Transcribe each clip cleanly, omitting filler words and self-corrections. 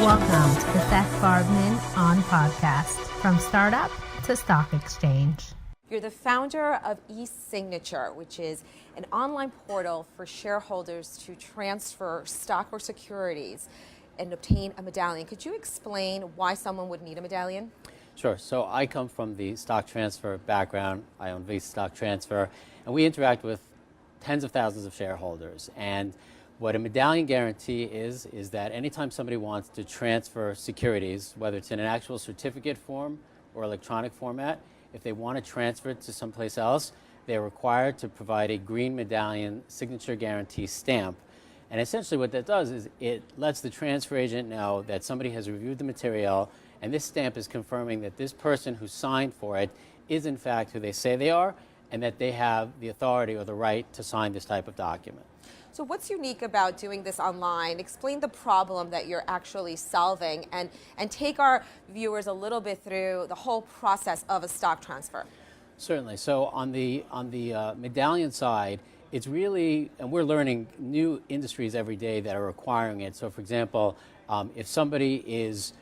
Welcome to the Seth on podcast, from startup to stock exchange. You're the founder of eSignature, which is an online portal for shareholders to transfer stock or securities and obtain a medallion. Could you explain why someone would need a medallion? Sure. So I come from the stock transfer background. I own Visa Stock Transfer, and we interact with tens of thousands of shareholders. And what a medallion guarantee is that anytime somebody wants to transfer securities, whether it's in an actual certificate form or electronic format, if they want to transfer it to someplace else, they're required to provide a green medallion signature guarantee stamp. And essentially what that does is it lets the transfer agent know that somebody has reviewed the material, and this stamp is confirming that this person who signed for it is in fact who they say they are, and that they have the authority or the right to sign this type of document. So what's unique about doing this online? Explain the problem that you're actually solving, and take our viewers a little bit through the whole process of a stock transfer. Certainly. So on the medallion side, it's really, and we're learning new industries every day that are requiring it. So for example, if somebody is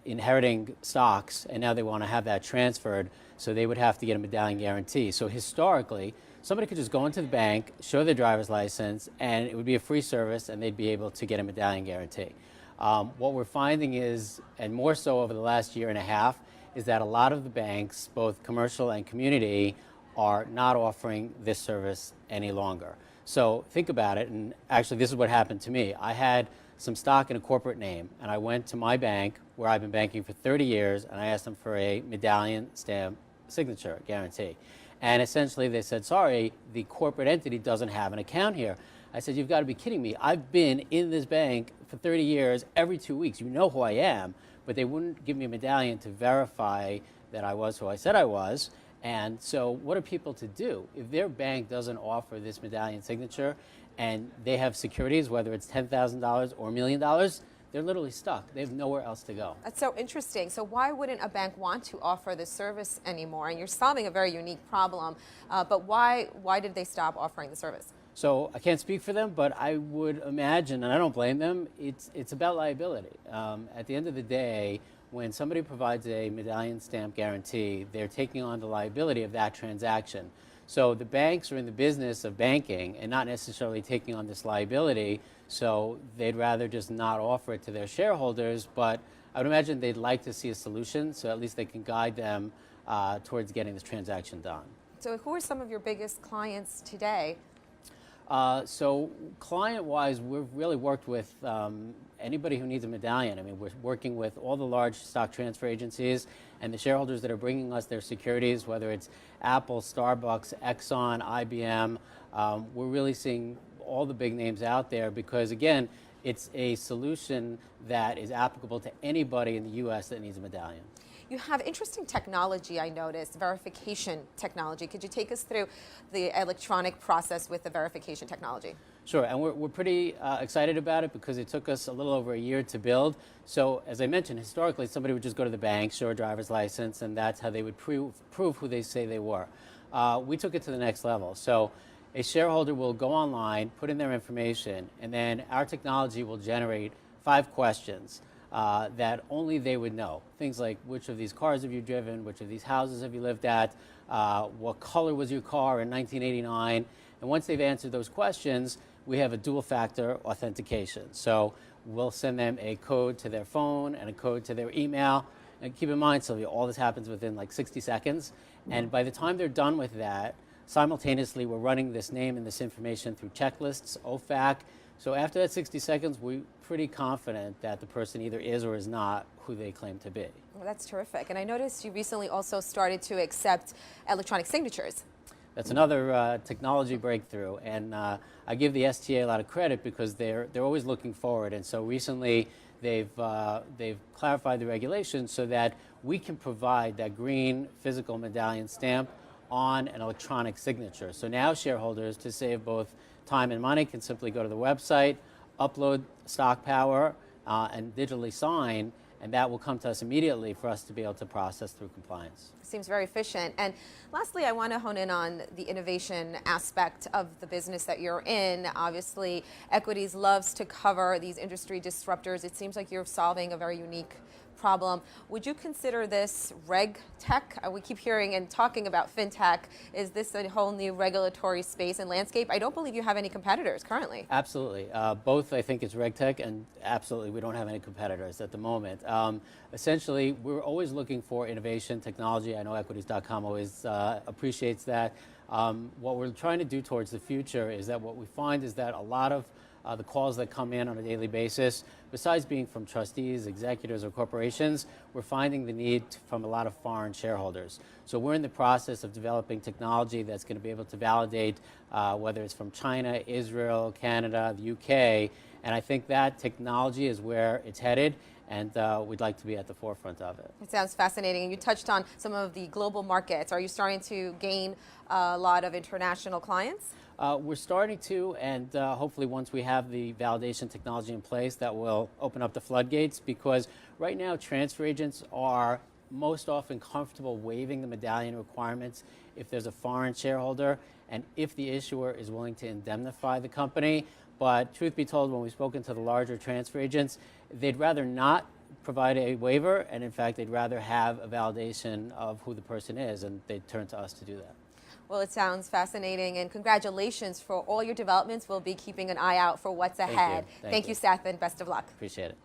inheriting stocks and now they want to have that transferred, so they would have to get a medallion guarantee. So historically, somebody could just go into the bank, show their driver's license, and it would be a free service, and they'd be able to get a medallion guarantee. What we're finding is, and more so over the last year and a half, is that a lot of the banks, both commercial and community, are not offering this service any longer. So think about it, and actually this is what happened to me. I had some stock in a corporate name, and I went to my bank, where I've been banking for 30 years, and I asked them for a medallion stamp signature guarantee. And essentially they said, sorry, the corporate entity doesn't have an account here. I said, you've got to be kidding me. I've been in this bank for 30 years, every 2 weeks. You know who I am. But they wouldn't give me a medallion to verify that I was who I said I was. And so what are people to do? If their bank doesn't offer this medallion signature and they have securities, whether it's $10,000 or $1 million, they're literally stuck. They have nowhere else to go. That's so interesting. So why wouldn't a bank want to offer this service anymore? And you're solving a very unique problem, but why did they stop offering the service? So I can't speak for them, but I would imagine, and I don't blame them, it's about liability. At the end of the day, when somebody provides a medallion stamp guarantee, they're taking on the liability of that transaction. So the banks are in the business of banking and not necessarily taking on this liability, so they'd rather just not offer it to their shareholders, but I would imagine they'd like to see a solution, so at least they can guide them towards getting this transaction done. So who are some of your biggest clients today? So client-wise, we've really worked with anybody who needs a medallion. I mean, we're working with all the large stock transfer agencies and the shareholders that are bringing us their securities, whether it's Apple, Starbucks, Exxon, IBM. We're really seeing all the big names out there because, again, it's a solution that is applicable to anybody in the U.S. that needs a medallion. You have interesting technology, I noticed, verification technology. Could you take us through the electronic process with the verification technology? Sure, and we're pretty excited about it because it took us a little over a year to build. So as I mentioned, historically, somebody would just go to the bank, show a driver's license, and that's how they would prove who they say they were. We took it to the next level. So a shareholder will go online, put in their information, and then our technology will generate 5 questions that only they would know. Things like, which of these cars have you driven? Which of these houses have you lived at? What color was your car in 1989? And once they've answered those questions, we have a dual-factor authentication. So we'll send them a code to their phone and a code to their email. And keep in mind, Sylvia, all this happens within like 60 seconds. And by the time they're done with that, simultaneously, we're running this name and this information through checklists, OFAC. So after that 60 seconds, we're pretty confident that the person either is or is not who they claim to be. Well, that's terrific. And I noticed you recently also started to accept electronic signatures. That's another technology breakthrough, and I give the STA a lot of credit because they're always looking forward. And so recently, they've clarified the regulations so that we can provide that green physical medallion stamp on an electronic signature. So now shareholders, to save both time and money, can simply go to the website, upload stock power, and digitally sign, and that will come to us immediately for us to be able to process through compliance. Seems very efficient. And lastly, I want to hone in on the innovation aspect of the business that you're in. Obviously, Equities loves to cover these industry disruptors. It seems like you're solving a very unique problem. Would you consider this reg tech? We keep hearing and talking about fintech. Is this a whole new regulatory space and landscape? I don't believe you have any competitors currently. Absolutely. Both, I think, it's reg tech, and absolutely we don't have any competitors at the moment. Essentially, we're always looking for innovation, technology. I know equities.com always appreciates that. What we're trying to do towards the future is that what we find is that a lot of the calls that come in on a daily basis, besides being from trustees, executors, or corporations, we're finding the need from a lot of foreign shareholders. So we're in the process of developing technology that's going to be able to validate whether it's from China, Israel, Canada, the UK, and I think that technology is where it's headed, and we'd like to be at the forefront of it. It sounds fascinating. And you touched on some of the global markets. Are you starting to gain a lot of international clients? We're starting to, and hopefully once we have the validation technology in place, that will open up the floodgates, because right now transfer agents are most often comfortable waiving the medallion requirements if there's a foreign shareholder and if the issuer is willing to indemnify the company. But truth be told, when we've spoken to the larger transfer agents, they'd rather not provide a waiver, and in fact they'd rather have a validation of who the person is, and they'd turn to us to do that. Well, it sounds fascinating, and congratulations for all your developments. We'll be keeping an eye out for what's ahead. Thank you, Seth, and best of luck. Appreciate it.